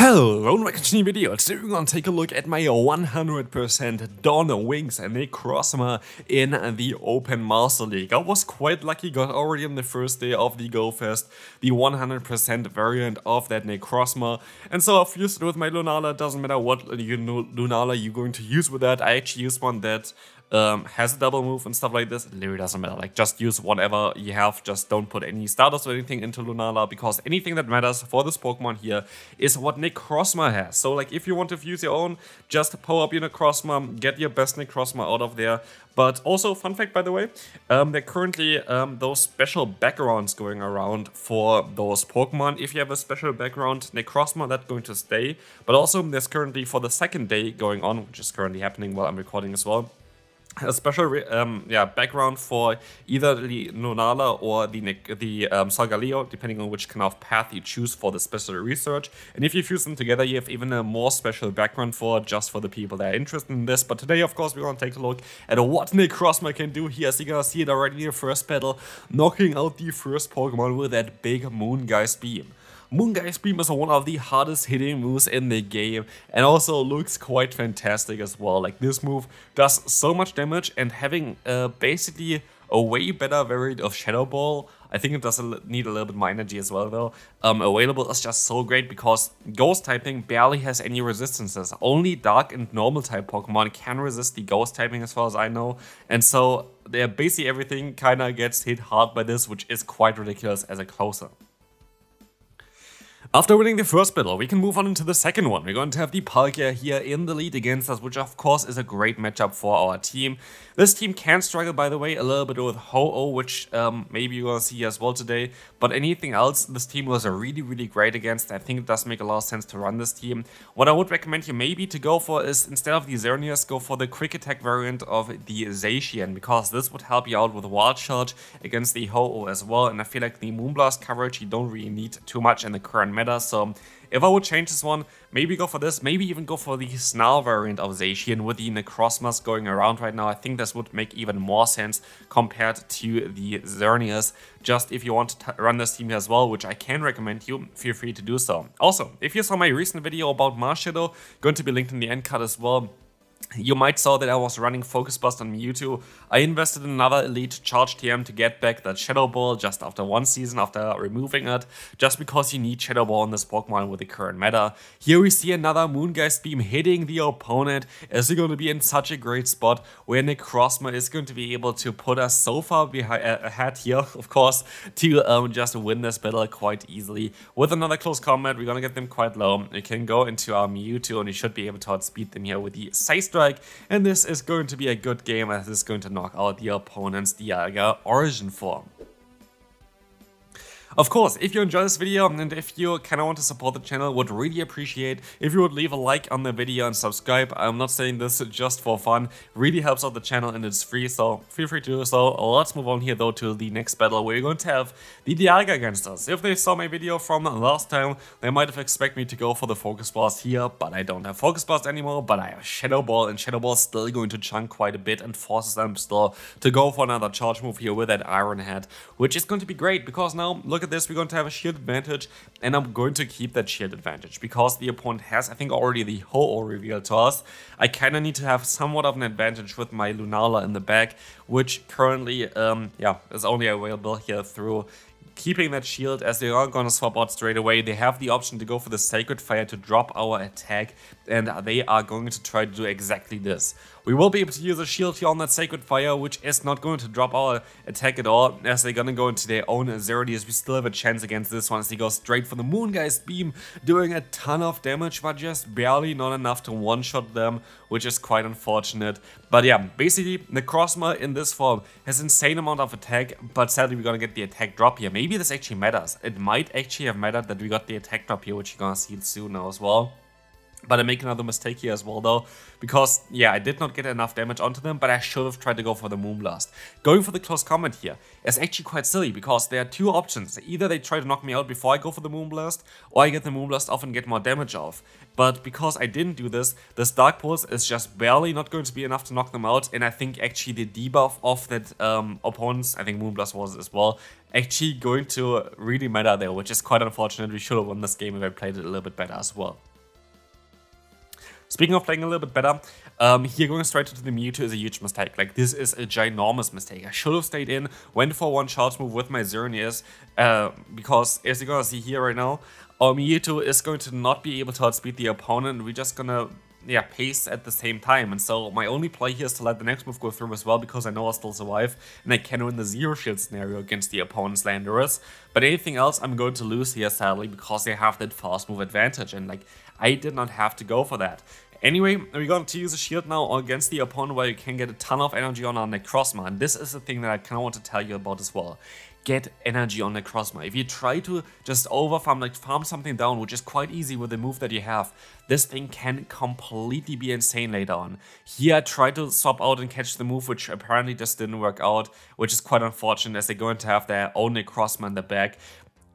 Hello and welcome to a new video. Today we're going to take a look at my 100% Dawn Wings and Necrozma in the Open Master League. I was quite lucky, got already on the first day of the Go Fest the 100% variant of that Necrozma, and so I've used it with my Lunala. Doesn't matter what Lunala you're going to use with that. I actually used one that has a double move and stuff like this. It literally doesn't matter, like just use whatever you have, just don't put any starters or anything into Lunala, because anything that matters for this Pokemon here is what Necrozma has. So like if you want to use your own, just power up your Necrozma, get your best Necrozma out of there. But also, fun fact by the way, there are currently those special backgrounds going around for those Pokemon. If you have a special background Necrozma, that's going to stay. But also there's currently, for the second day going on, which is currently happening while I'm recording as well, a special background for either the Lunala or the Solgaleo, depending on which kind of path you choose for the special research. And if you fuse them together, you have even a more special background just for the people that are interested in this. But today, of course, we're going to take a look at what Necrozma can do here. As you're going to see it already in the first battle, knocking out the first Pokemon with that big Moongeist Beam. Moongeist Beam is one of the hardest hitting moves in the game and also looks quite fantastic as well. Like, this move does so much damage, and having basically a way better variant of Shadow Ball, I think it does need a little bit more energy as well though, available is just so great, because Ghost typing barely has any resistances. Only Dark and Normal type Pokemon can resist the Ghost typing as far as I know, and so basically everything kinda gets hit hard by this, which is quite ridiculous as a closer. After winning the first battle, we can move on into the second one. We're going to have the Palkia here in the lead against us, which of course is a great matchup for our team. This team can struggle, by the way, a little bit with Ho-Oh, which maybe you're going to see as well today. But anything else, this team was really great against. I think it does make a lot of sense to run this team. What I would recommend you maybe to go for is, instead of the Xerneas, go for the Quick Attack variant of the Zacian, because this would help you out with Wild Charge against the Ho-Oh as well. And I feel like the Moonblast coverage you don't really need too much in the current meta. So if I would change this one, maybe go for this, maybe even go for the Snarl variant of Zacian with the Necrozmas going around right now. I think this would make even more sense compared to the Xerneas. Just if you want to run this team as well, which I can recommend you, feel free to do so. Also, if you saw my recent video about Marshadow, going to be linked in the end card as well, you might saw that I was running Focus Burst on Mewtwo. I invested in another Elite Charge TM to get back that Shadow Ball just after one season, after removing it, just because you need Shadow Ball on this Pokemon with the current meta. Here we see another Moongeist Beam hitting the opponent, as we're going to be in such a great spot where Necrozma is going to be able to put us so far ahead here, of course, to just win this battle quite easily. With another close combat, we're going to get them quite low. We can go into our Mewtwo and we should be able to outspeed them here with the Scythe Strike. And this is going to be a good game, as this is going to knock out the opponent's Dialga Origin form. Of course, if you enjoy this video and if you kind of want to support the channel, would really appreciate if you would leave a like on the video and subscribe. I'm not saying this just for fun, really helps out the channel and it's free, so feel free to do so. Let's move on here though to the next battle, where we're going to have the Dialga against us. If they saw my video from last time, they might have expected me to go for the Focus Blast here, but I don't have Focus Blast anymore, but I have Shadow Ball, and Shadow Ball is still going to chunk quite a bit and forces them still to go for another charge move here with that Iron Head, which is going to be great, because now look at this, we're going to have a shield advantage, and I'm going to keep that shield advantage because the opponent has, I think, already the Ho-Oh revealed to us. I kind of need to have somewhat of an advantage with my Lunala in the back, which currently is only available here through keeping that shield, as they are going to swap out straight away. They have the option to go for the Sacred Fire to drop our attack, and they are going to try to do exactly this. We will be able to use a shield here on that Sacred Fire, which is not going to drop our attack at all, as they're going to go into their own Xerneas. We still have a chance against this one, as they go straight for the Moongeist Beam, doing a ton of damage, but just barely not enough to one-shot them, which is quite unfortunate. But yeah, basically, Necrozma in this form has insane amount of attack, but sadly we're going to get the attack drop here. Maybe this actually matters. It might actually have mattered that we got the attack drop here, which you're going to see soon now as well. But I make another mistake here as well though, because yeah, I did not get enough damage onto them, but I should have tried to go for the Moonblast. Going for the close combat here is actually quite silly, because there are two options. Either they try to knock me out before I go for the Moonblast, or I get the Moonblast off and get more damage off. But because I didn't do this, this Dark Pulse is just barely not going to be enough to knock them out, and I think actually the debuff of that opponents, I think Moonblast was as well, actually going to really matter there, which is quite unfortunate. We should have won this game if I played it a little bit better as well. Speaking of playing a little bit better, here going straight into the Mewtwo is a huge mistake. Like, this is a ginormous mistake. I should have stayed in, went for one charge move with my Xerneas, because as you're gonna see here right now, our Mewtwo is going to not be able to outspeed the opponent. We're just gonna pace at the same time, and so my only play here is to let the next move go through as well, because I know I'll still survive and I can win the zero shield scenario against the opponent's Landorus. But anything else I'm going to lose here, sadly, because they have that fast move advantage, and like, I did not have to go for that. Anyway, we're going to use a shield now against the opponent where you can get a ton of energy on our Necrozma, and this is the thing that I kind of want to tell you about as well. Get energy on Necrozma. If you try to just overfarm, like farm something down, which is quite easy with the move that you have, this thing can completely be insane later on. Here I tried to swap out and catch the move, which apparently just didn't work out, which is quite unfortunate as they're going to have their own Necrozma in the back.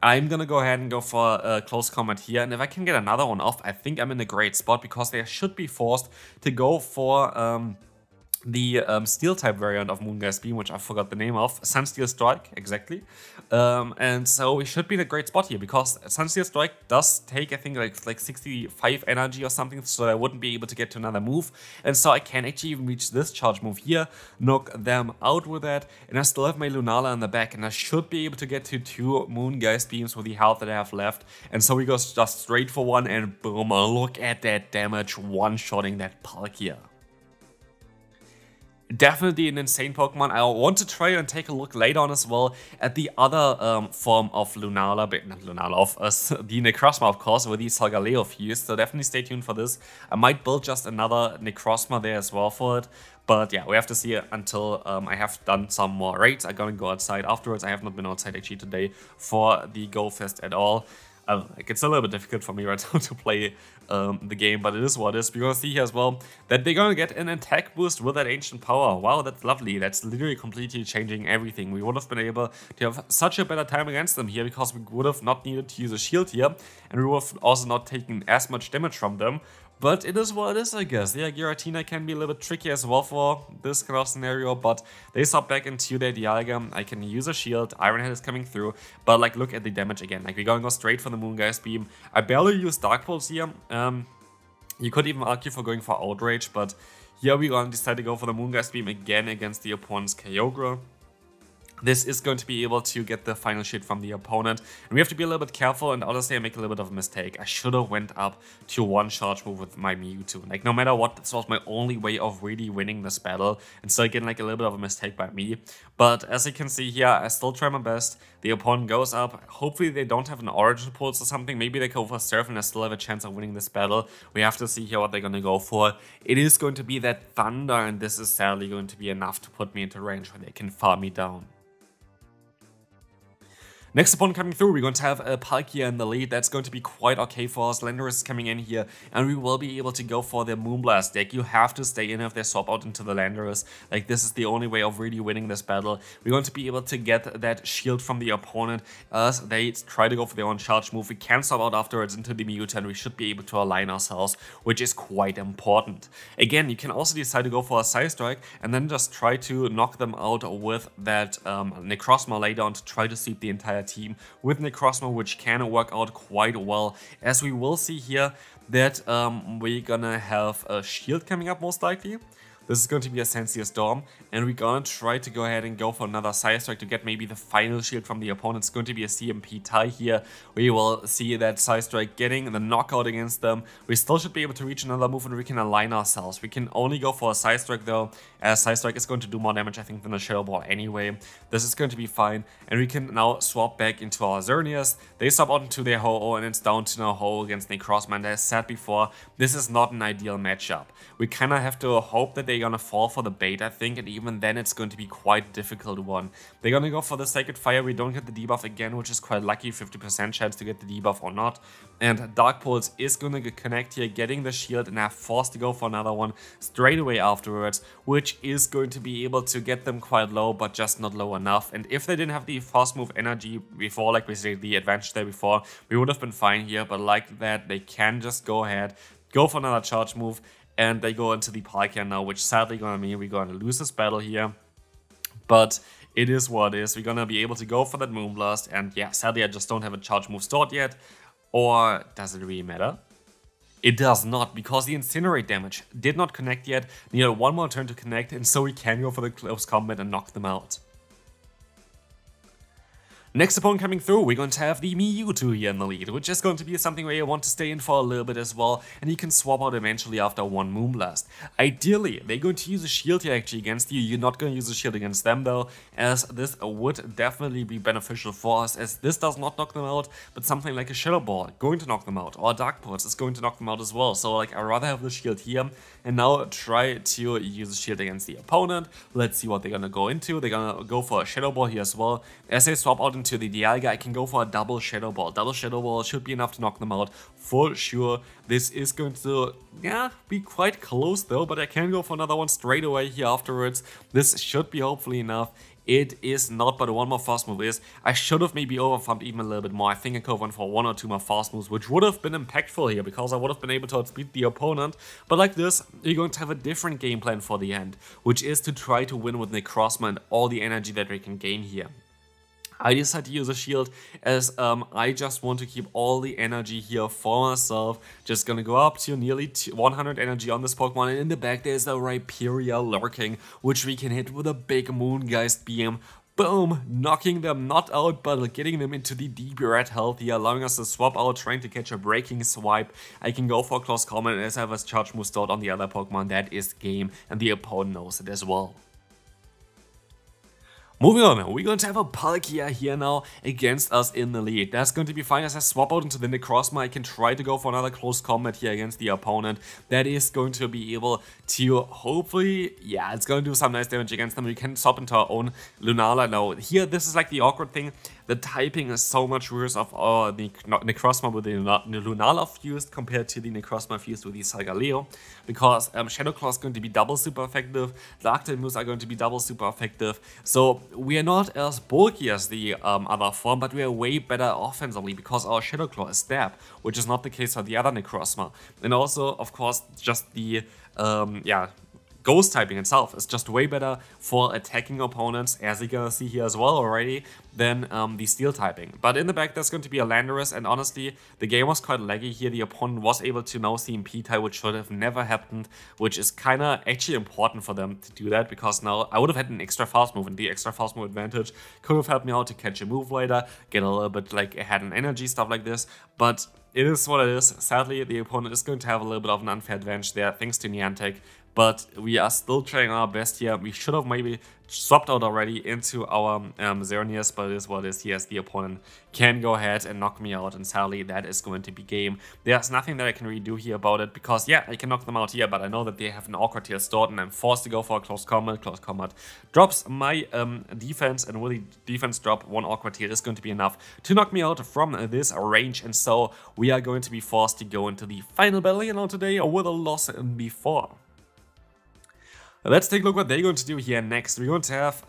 I'm gonna go ahead and go for a close combat here, and if I can get another one off, I think I'm in a great spot, because they should be forced to go for the steel type variant of Moongeist Beam, which I forgot the name of, Sunsteel Strike, exactly. And so we should be in a great spot here, because Sunsteel Strike does take, I think, like 65 energy or something, so I wouldn't be able to get to another move. And so I can actually even reach this charge move here, knock them out with that, and I still have my Lunala in the back, and I should be able to get to 2 Moongeist Beams with the health that I have left. And so we go just straight for one, and boom, look at that damage one-shotting that Palkia. Definitely an insane Pokemon. I want to try and take a look later on as well at the other form of Lunala, but not Lunala, of the Necrozma, of course, with the Solgaleo fuse. So definitely stay tuned for this. I might build just another Necrozma there as well for it. But yeah, we have to see it until I have done some more raids. I'm gonna go outside afterwards. I have not been outside actually today for the Go Fest at all. Like, it's a little bit difficult for me right now to play the game, but it is what it is. We're gonna see here as well that they're gonna get an attack boost with that Ancient Power. Wow, that's lovely. That's literally completely changing everything. We would have been able to have such a better time against them here, because we would have not needed to use a shield here, and we would have also not taken as much damage from them. But it is what it is, I guess. Yeah, Giratina can be a little bit tricky as well for this kind of scenario, but they swap back into their Dialga. I can use a shield, Iron Head is coming through, but like, look at the damage again. Like, we're gonna go straight for the Moongeist Beam. I barely use Dark Pulse here. You could even argue for going for Outrage, but here we're gonna decide to go for the Moongeist Beam again against the opponent's Kyogre. This is going to be able to get the final shit from the opponent. And we have to be a little bit careful, and honestly I make a little bit of a mistake. I should have went up to one charge move with my Mewtwo. Like, no matter what, this was my only way of really winning this battle. And so again, like, a little bit of a mistake by me. But as you can see here, I still try my best. The opponent goes up. Hopefully they don't have an Origin Pulse or something. Maybe they go for Surf and I still have a chance of winning this battle. We have to see here what they're going to go for. It is going to be that Thunder, and this is sadly going to be enough to put me into range where they can farm me down. Next opponent coming through, we're going to have a Palkia in the lead. That's going to be quite okay for us. Landorus is coming in here, and we will be able to go for the Moonblast deck. You have to stay in if they swap out into the Landorus. Like, this is the only way of really winning this battle. We're going to be able to get that shield from the opponent as they try to go for their own charge move. We can swap out afterwards into the Mewtwo, and we should be able to align ourselves, which is quite important. Again, you can also decide to go for a Side Strike, and then just try to knock them out with that Necrozma later on to try to sweep the entire team with Necrozma, which can work out quite well, as we will see here that we're gonna have a shield coming up most likely. This is going to be a Sensier Storm, and we're gonna try to go ahead and go for another Side Strike to get maybe the final shield from the opponent. It's going to be a CMP tie here. We will see that Side Strike getting the knockout against them. We still should be able to reach another move, and we can align ourselves. We can only go for a Side Strike though, as Side Strike is going to do more damage, I think, than a Shadow Ball anyway. This is going to be fine, and we can now swap back into our Xerneas. They swap out into their Ho-Oh, and it's down to now Ho against Necrozma. And as I said before, this is not an ideal matchup. We kind of have to hope that they're gonna fall for the bait, I think, and even then it's going to be quite a difficult one. They're gonna go for the Sacred Fire. We don't get the debuff again, which is quite lucky, 50% chance to get the debuff or not. And Dark Pulse is gonna connect here, getting the shield, and are forced to go for another one straight away afterwards, which is going to be able to get them quite low, but just not low enough. And if they didn't have the fast move energy before, like we said, the advantage there before, we would have been fine here. But like that, they can just go ahead, go for another charge move, and they go into the Palkia now, which sadly gonna mean we're gonna lose this battle here. But it is what it is. We're gonna be able to go for that Moonblast, and yeah, sadly I just don't have a charge move stored yet. Or does it really matter? It does not, because the Incinerate damage did not connect yet, needed one more turn to connect, and so we can go for the close combat and knock them out. Next opponent coming through, we're going to have the Mewtwo here in the lead, which is going to be something where you want to stay in for a little bit as well, and you can swap out eventually after one Moonblast. Ideally, they're going to use a shield here actually against you. You're not going to use a shield against them though, as this would definitely be beneficial for us, as this does not knock them out, but something like a Shadow Ball going to knock them out, or a Dark Pulse is going to knock them out as well. So like, I'd rather have the shield here, and now try to use a shield against the opponent. Let's see what they're gonna go into. They're gonna go for a Shadow Ball here as well. As they swap out into the Dialga, I can go for a double Shadow Ball. Double Shadow Ball should be enough to knock them out for sure. This is going to, yeah, be quite close though, but I can go for another one straight away here afterwards. This should be hopefully enough. It is not, but one more fast move is. I should have maybe overfarmed even a little bit more. I think I could have went for one or two more fast moves, which would have been impactful here, because I would have been able to outspeed the opponent. But like this, you're going to have a different game plan for the end, which is to try to win with Necrozma and all the energy that we can gain here. I decided to use a shield as I just want to keep all the energy here for myself. Just gonna go up to nearly 100 energy on this Pokemon, and in the back there's a Rhyperior lurking, which we can hit with a big Moongeist beam. Boom! Knocking them not out, but getting them into the deep red health here, allowing us to swap out, trying to catch a breaking swipe. I can go for close combat as I have a charge move stored on the other Pokemon. That is game, and the opponent knows it as well. Moving on, we're going to have a Palkia here now against us in the lead. That's going to be fine as I swap out into the Necrozma. I can try to go for another close combat here against the opponent. That is going to be able to hopefully, yeah, it's going to do some nice damage against them. We can swap into our own Lunala now. Here, this is like the awkward thing. The typing is so much worse of the Necrozma with the Lunala fused compared to the Necrozma fused with the Solgaleo, because Shadow Claw is going to be double super effective, Dark type moves are going to be double super effective, so we are not as bulky as the other form, but we are way better offensively because our Shadow Claw is stab, which is not the case for the other Necrozma. And also, of course, just the, Ghost typing itself is just way better for attacking opponents, as you're gonna see here as well already, than the Steel typing. But in the back there's going to be a Landorus, and honestly, the game was quite laggy here. The opponent was able to now CMP type, which should have never happened, which is kinda actually important for them to do that, because now I would have had an extra fast move, and the extra fast move advantage could have helped me out to catch a move later, get a little bit like ahead in energy, stuff like this, but it is what it is. Sadly, the opponent is going to have a little bit of an unfair advantage there, thanks to Niantic. But we are still trying our best here. We should have maybe swapped out already into our Xerneas, but it is what it is. Yes, the opponent can go ahead and knock me out, and sadly that is going to be game. There's nothing that I can really do here about it, because yeah, I can knock them out here, but I know that they have an awkward tier stored, and I'm forced to go for a close combat. Close combat drops my defense, and with the defense drop, one awkward tier is going to be enough to knock me out from this range, and so we are going to be forced to go into the final battle here now today with a loss before. Let's take a look what they're going to do here next. We're going to have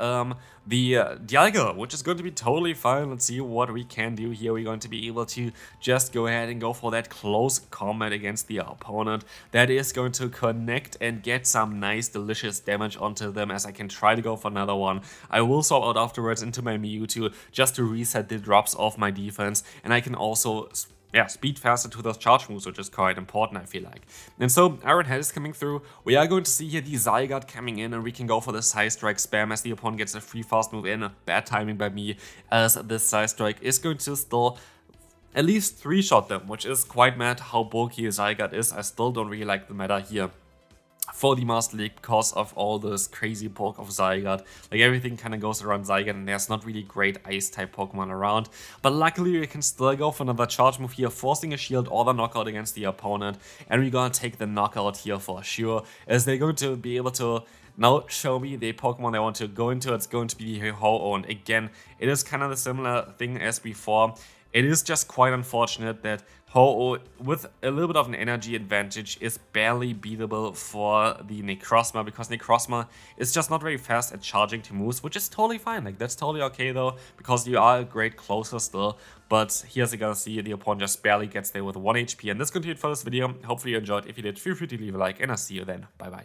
the Dialga, which is going to be totally fine. Let's see what we can do here. We're going to be able to just go ahead and go for that close combat against the opponent. That is going to connect and get some nice, delicious damage onto them, as I can try to go for another one. I will swap out afterwards into my Mewtwo just to reset the drops of my defense, and I can also speed faster to those charge moves, which is quite important, I feel like. And so Iron Head is coming through. We are going to see here the Zygarde coming in, and we can go for the Side Strike spam as the opponent gets a free fast move in. Bad timing by me, as this Side Strike is going to still at least 3-shot them, which is quite mad how bulky Zygarde is. I still don't really like the meta here for the Master League because of all this crazy bulk of Zygarde. Like, everything kind of goes around Zygarde, and there's not really great Ice type Pokemon around. But luckily we can still go for another charge move here, forcing a shield or the knockout against the opponent. And we're gonna take the knockout here for sure, as they're going to be able to now show me the Pokemon they want to go into. It's going to be Ho-Oh, and again, it is kind of the similar thing as before. It is just quite unfortunate that Ho-Oh, with a little bit of an energy advantage, is barely beatable for the Necrozma, because Necrozma is just not very fast at charging to moves, which is totally fine. Like, that's totally okay though, because you are a great closer still. But here's you're gonna see the opponent just barely gets there with 1 HP. And that's going to be it for this video. Hopefully you enjoyed. If you did, feel free to leave a like, and I'll see you then. Bye bye.